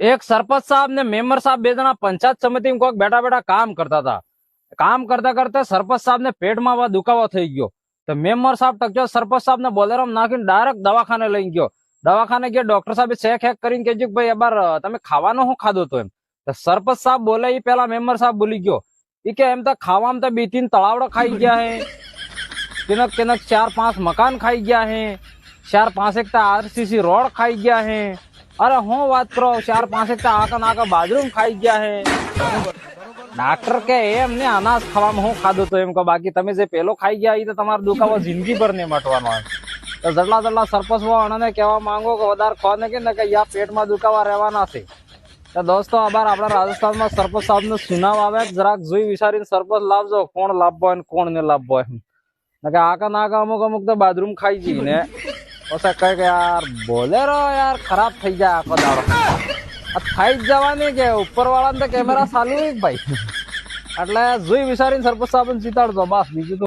એક સરપંચ સાહેબ ને મેમ્બર સાહેબ બે જણા પંચાયત સમિતિ કોઈક બેઠા બેઠા કામ કરતા હતા. કામ કરતા કરતા સરપંચ સાહેબ ને પેટમાં દુખાવો થઈ ગયો. તો મેમ્બર સાહેબ ટક્યો સરપંચ સાહેબ ને બોલેરો નાખીને ડાયરેક્ટ દવાખાને લઈ ગયો. દવાખાને ગયો, ડોક્ટર સાહેબ ચેક હેક કરીને કે ભાઈ અબાર તમે ખાવાનું શું ખાધું હતું એમ. તો સરપંચ સાહેબ બોલે એ પેલા મેમ્બર સાહેબ બોલી ગયો એ કે એમ તો ખાવામાં તો 2-3 તળાવડા ખાઈ ગયા હે, કિનક કિનક 4-5 મકાન ખાઈ ગયા હે, 4-5 એક આરસીસી રોડ ખાઈ ગયા હે. અરે હું વાત કરો 4-5 એક આકા બાથરૂમ ખાઈ ગયા હે. ડાક્ટર કે એમ ને અનાજ ખાવામાં હું ખાધું તો એમ કહો, બાકી તમે જે પેલો ખાઈ ગયા એ તો તમારો દુખાવો જિંદગી ભર નહીં મટવાનો હોય. તો જેટલા સરપંચ અણાને કહેવા માંગો કે વધારે ખો ને કે યા પેટમાં દુખાવા રહેવાના છે. તો દોસ્તો આભાર આપણા રાજસ્થાનમાં સરપંચ સાહેબ નું સુનાવ આવે જરાક જોઈ વિચારીને સરપંચ લાવજો કોણ લાભવો હોય કોણ ને લાભવો એમ. આકા નાકા અમુક તો બાથરૂમ ખાઈ જઈ ને પછી કઈ કે યાર બોલેરો યાર ખરાબ થઈ જાય આખો દાડો. થઈ જ જવાની કે ઉપર વાળા તો કેમેરા ચાલુ ભાઈ. એટલે જોઈ વિચારીને સરપંચ સાહેબ જીતાડજો બસ, બીજું તો